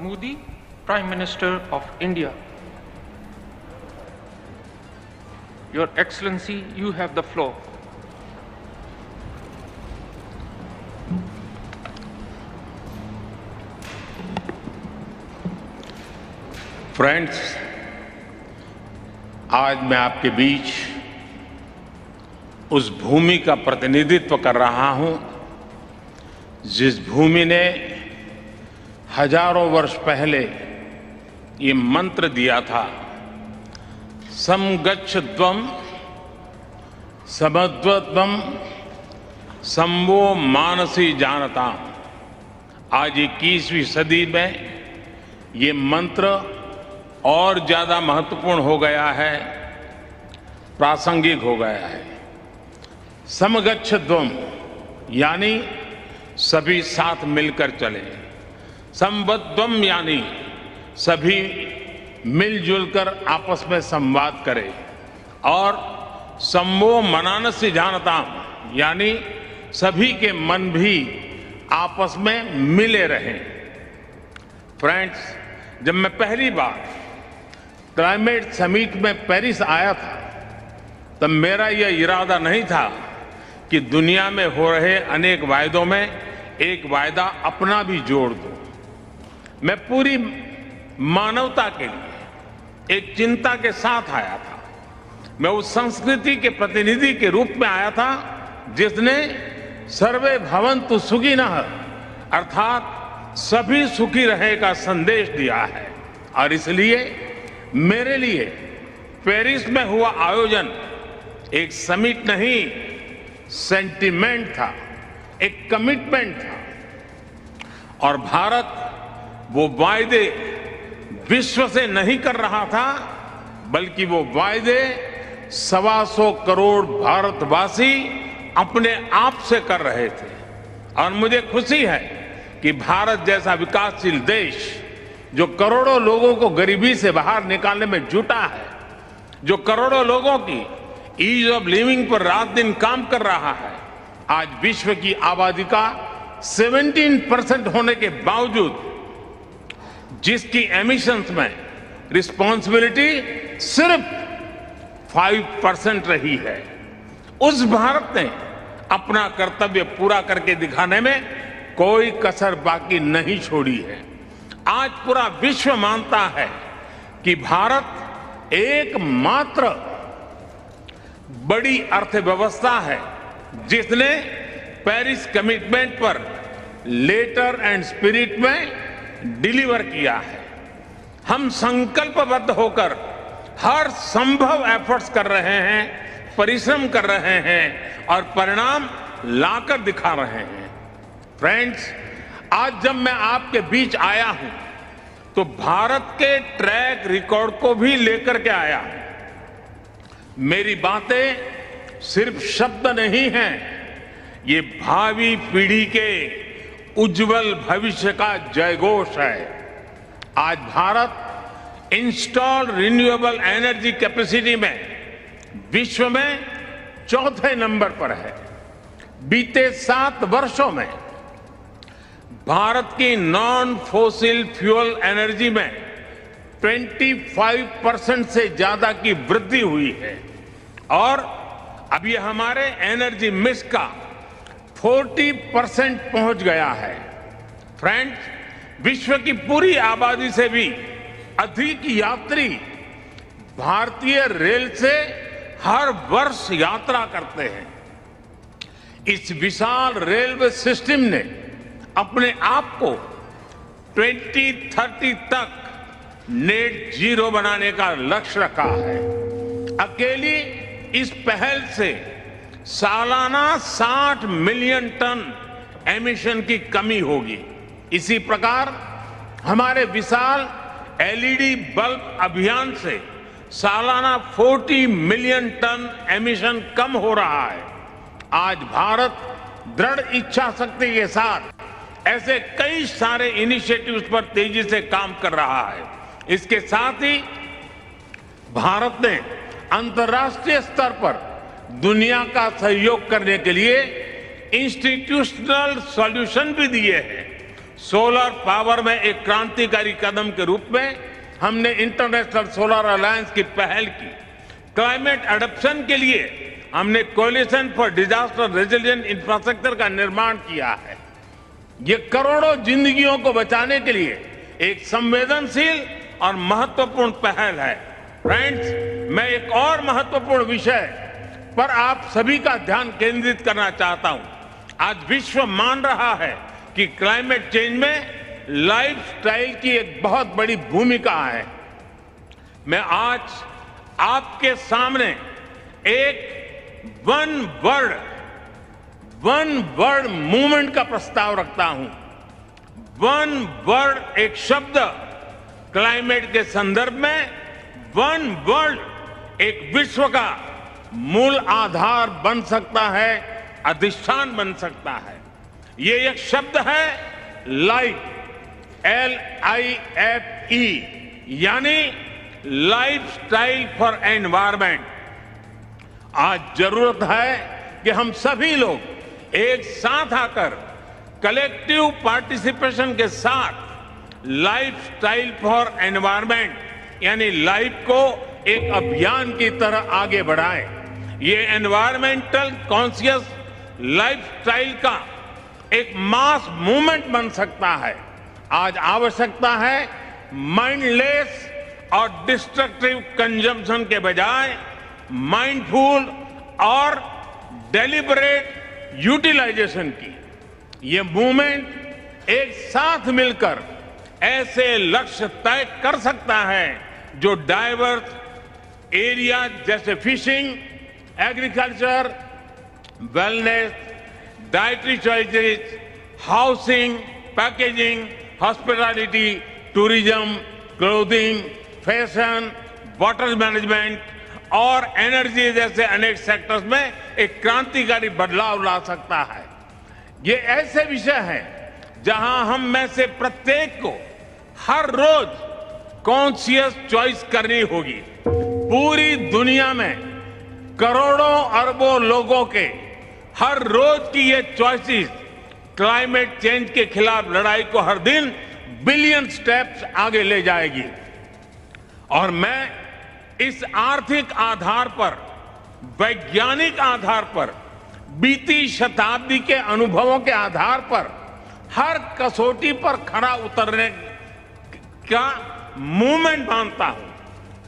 Modi, Prime Minister of India. Your Excellency, you have the floor. Friends, आज मैं आपके बीच उस भूमि का प्रतिनिधित्व कर रहा हूं जिस भूमि ने हजारों वर्ष पहले ये मंत्र दिया था, समगच्छध्वं समध्वत्वं संवो मानसी जानताम। आज 21वीं सदी में ये मंत्र और ज्यादा महत्वपूर्ण हो गया है, प्रासंगिक हो गया है। समगच्छध्वं यानी सभी साथ मिलकर चले, संवध्वं यानी सभी मिलजुल कर आपस में संवाद करें, और संवो मनानस्य जानताम यानी सभी के मन भी आपस में मिले रहें। फ्रेंड्स, जब मैं पहली बार क्लाइमेट समिट में पेरिस आया था तब मेरा यह इरादा नहीं था कि दुनिया में हो रहे अनेक वायदों में एक वायदा अपना भी जोड़ दूं। मैं पूरी मानवता के लिए एक चिंता के साथ आया था। मैं उस संस्कृति के प्रतिनिधि के रूप में आया था जिसने सर्वे भवन्तु सुखिनः अर्थात सभी सुखी रहे का संदेश दिया है। और इसलिए मेरे लिए पेरिस में हुआ आयोजन एक समिट नहीं, सेंटिमेंट था, एक कमिटमेंट था। और भारत वो वायदे विश्व से नहीं कर रहा था, बल्कि वो वायदे 125 करोड़ भारतवासी अपने आप से कर रहे थे। और मुझे खुशी है कि भारत जैसा विकासशील देश जो करोड़ों लोगों को गरीबी से बाहर निकालने में जुटा है, जो करोड़ों लोगों की ईज ऑफ लिविंग पर रात दिन काम कर रहा है, आज विश्व की आबादी का 17% होने के बावजूद जिसकी एमिशंस में रिस्पॉन्सिबिलिटी सिर्फ 5% रही है, उस भारत ने अपना कर्तव्य पूरा करके दिखाने में कोई कसर बाकी नहीं छोड़ी है। आज पूरा विश्व मानता है कि भारत एकमात्र बड़ी अर्थव्यवस्था है जिसने पेरिस कमिटमेंट पर लेटर एंड स्पिरिट में डिलीवर किया है। हम संकल्पबद्ध होकर हर संभव एफर्ट्स कर रहे हैं, परिश्रम कर रहे हैं और परिणाम लाकर दिखा रहे हैं। फ्रेंड्स, आज जब मैं आपके बीच आया हूं तो भारत के ट्रैक रिकॉर्ड को भी लेकर के आया हूं। मेरी बातें सिर्फ शब्द नहीं हैं, ये भावी पीढ़ी के उज्जवल भविष्य का जयघोष है। आज Bharat installed renewable energy capacity में विश्व में चौथे नंबर पर है। बीते 7 वर्षों में भारत की नॉन फॉसिल फ्यूल एनर्जी में 25% से ज्यादा की वृद्धि हुई है, और अब ये हमारे एनर्जी मिक्स का 40% पहुंच गया है। फ्रेंड्स, विश्व की पूरी आबादी से भी अधिक यात्री भारतीय रेल से हर वर्ष यात्रा करते हैं। इस विशाल रेलवे सिस्टम ने अपने आप को 2030 तक नेट जीरो बनाने का लक्ष्य रखा है। अकेली इस पहल से सालाना 60 मिलियन टन एमिशन की कमी होगी। इसी प्रकार हमारे विशाल एलईडी बल्ब अभियान से सालाना 40 मिलियन टन एमिशन कम हो रहा है। आज भारत दृढ़ इच्छा शक्ति के साथ ऐसे कई सारे इनिशिएटिव्स पर तेजी से काम कर रहा है। इसके साथ ही भारत ने अंतर्राष्ट्रीय स्तर पर दुनिया का सहयोग करने के लिए इंस्टीट्यूशनल सॉल्यूशन भी दिए हैं। सोलर पावर में एक क्रांतिकारी कदम के रूप में हमने इंटरनेशनल सोलर अलायंस की पहल की। क्लाइमेट एडप्शन के लिए हमने coalition for disaster resilient infrastructure का निर्माण किया है। ये करोड़ों जिंदगियों को बचाने के लिए एक संवेदनशील और महत्वपूर्ण पहल है। फ्रेंड्स, मैं एक और महत्वपूर्ण विषय पर आप सभी का ध्यान केंद्रित करना चाहता हूं। आज विश्व मान रहा है कि क्लाइमेट चेंज में लाइफस्टाइल की एक बहुत बड़ी भूमिका है। मैं आज आपके सामने एक वन वर्ड मूवमेंट का प्रस्ताव रखता हूं। वन वर्ड एक शब्द क्लाइमेट के संदर्भ में वन वर्ल्ड एक विश्व का मूल आधार बन सकता है, अधिष्ठान बन सकता है। ये एक शब्द है लाइफ, LIFE, यानी लाइफस्टाइल फॉर एनवायरमेंट। आज जरूरत है कि हम सभी लोग एक साथ आकर कलेक्टिव पार्टिसिपेशन के साथ लाइफस्टाइल फॉर एनवायरमेंट यानी लाइफ को एक अभियान की तरह आगे बढ़ाएं। ये एनवायरमेंटल कॉन्शियस लाइफस्टाइल का एक मास मूवमेंट बन सकता है। आज आवश्यकता है माइंडलेस और डिस्ट्रक्टिव कंजम्पशन के बजाय माइंडफुल और डेलिबरेट यूटिलाइजेशन की। ये मूवमेंट एक साथ मिलकर ऐसे लक्ष्य तय कर सकता है जो डाइवर्स एरिया जैसे fishing, agriculture, wellness, dietary choices, housing, packaging, hospitality, tourism, clothing, fashion, water management और एनर्जी जैसे अनेक सेक्टर्स में एक क्रांतिकारी बदलाव ला सकता है। ये ऐसे विषय हैं जहां हम में से प्रत्येक को हर रोज कॉन्शियस चॉइस करनी होगी। पूरी दुनिया में करोड़ों अरबों लोगों के हर रोज की ये चॉइसेस क्लाइमेट चेंज के खिलाफ लड़ाई को हर दिन बिलियन स्टेप्स आगे ले जाएगी। और मैं इस आर्थिक आधार पर, वैज्ञानिक आधार पर, बीती शताब्दी के अनुभवों के आधार पर हर कसौटी पर खरा उतरने का मूवमेंट मानता हूं।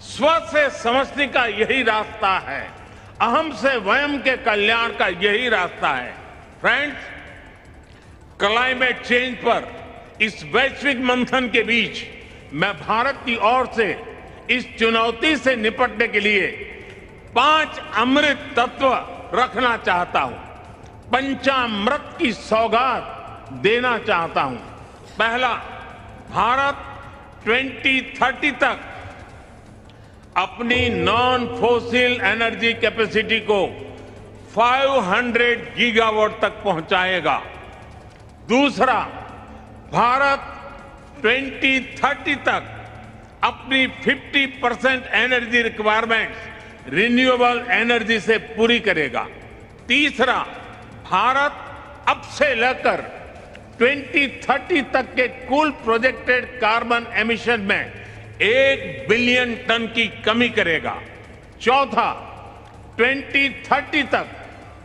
स्व से समझने का यही रास्ता है, अहम से वयम के कल्याण का यही रास्ता है। फ्रेंड्स, क्लाइमेट चेंज पर इस वैश्विक मंथन के बीच मैं भारत की ओर से इस चुनौती से निपटने के लिए 5 अमृत तत्व रखना चाहता हूं, पंचामृत की सौगात देना चाहता हूं। पहला, भारत 2030 तक अपनी नॉन फोसिल एनर्जी कैपेसिटी को 500 गीगावाट तक पहुंचाएगा। दूसरा, भारत 2030 तक अपनी 50% एनर्जी रिक्वायरमेंट्स रिन्यूएबल एनर्जी से पूरी करेगा। तीसरा, भारत अब से लेकर 2030 तक के कुल प्रोजेक्टेड कार्बन एमिशन में 1 बिलियन टन की कमी करेगा। चौथा, 2030 तक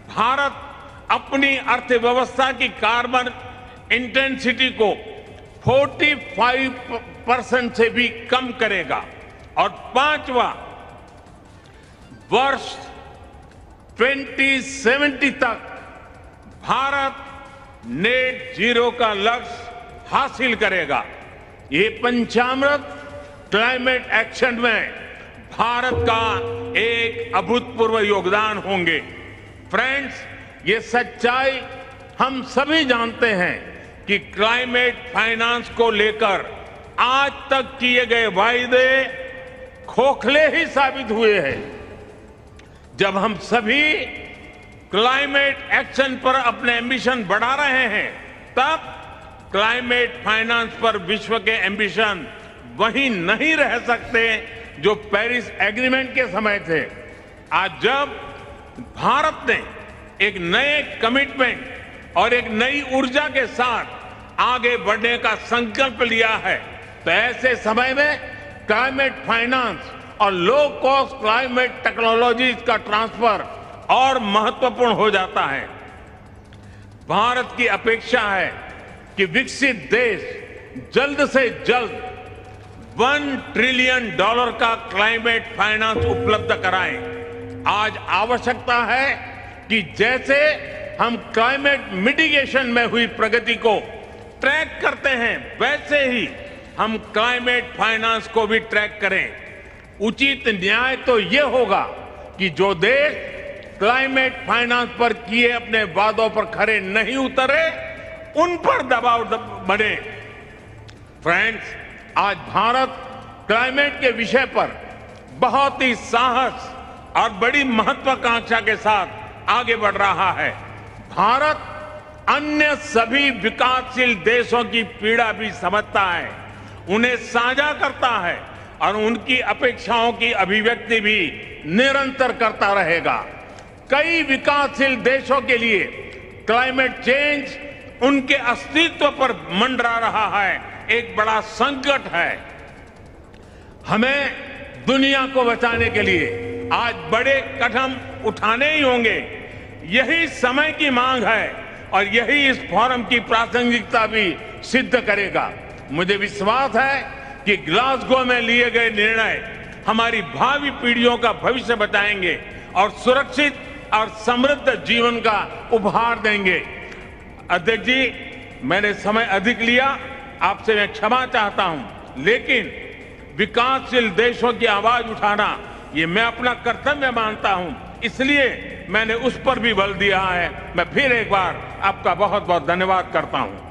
भारत अपनी अर्थव्यवस्था की कार्बन इंटेंसिटी को 45% से भी कम करेगा। और पांचवा, वर्ष 2070 तक भारत नेट जीरो का लक्ष्य हासिल करेगा। ये पंचामृत क्लाइमेट एक्शन में भारत का एक अभूतपूर्व योगदान होंगे। फ्रेंड्स, ये सच्चाई हम सभी जानते हैं कि क्लाइमेट फाइनेंस को लेकर आज तक किए गए वायदे खोखले ही साबित हुए हैं। जब हम सभी क्लाइमेट एक्शन पर अपने एम्बिशन बढ़ा रहे हैं, तब क्लाइमेट फाइनेंस पर विश्व के एम्बिशन वही नहीं रह सकते जो पेरिस एग्रीमेंट के समय थे। आज जब भारत ने एक नए कमिटमेंट और एक नई ऊर्जा के साथ आगे बढ़ने का संकल्प लिया है, तो ऐसे समय में क्लाइमेट फाइनेंस और लो कॉस्ट क्लाइमेट टेक्नोलॉजीज का ट्रांसफर और महत्वपूर्ण हो जाता है। भारत की अपेक्षा है कि विकसित देश जल्द से जल्द $1 ट्रिलियन का क्लाइमेट फाइनेंस उपलब्ध कराएं। आज आवश्यकता है कि जैसे हम क्लाइमेट मिटिगेशन में हुई प्रगति को ट्रैक करते हैं, वैसे ही हम क्लाइमेट फाइनेंस को भी ट्रैक करें। उचित न्याय तो ये होगा कि जो देश क्लाइमेट फाइनेंस पर किए अपने वादों पर खरे नहीं उतरे, उन पर दबाव बढ़े। फ्रेंड्स, आज भारत क्लाइमेट के विषय पर बहुत ही साहस और बड़ी महत्वाकांक्षा के साथ आगे बढ़ रहा है। भारत अन्य सभी विकासशील देशों की पीड़ा भी समझता है, उन्हें साझा करता है और उनकी अपेक्षाओं की अभिव्यक्ति भी निरंतर करता रहेगा। कई विकासशील देशों के लिए क्लाइमेट चेंज उनके अस्तित्व पर मंडरा रहा है, एक बड़ा संकट है। हमें दुनिया को बचाने के लिए आज बड़े कदम उठाने ही होंगे। यही समय की मांग है और यही इस फोरम की प्रासंगिकता भी सिद्ध करेगा। मुझे विश्वास है कि ग्लासगो में लिए गए निर्णय हमारी भावी पीढ़ियों का भविष्य बचाएंगे और सुरक्षित और समृद्ध जीवन का उपहार देंगे। अध्यक्ष जी, मैंने समय अधिक लिया, आपसे मैं क्षमा चाहता हूं, लेकिन विकासशील देशों की आवाज उठाना ये मैं अपना कर्तव्य मानता हूं, इसलिए मैंने उस पर भी बल दिया है। मैं फिर एक बार आपका बहुत बहुत धन्यवाद करता हूं।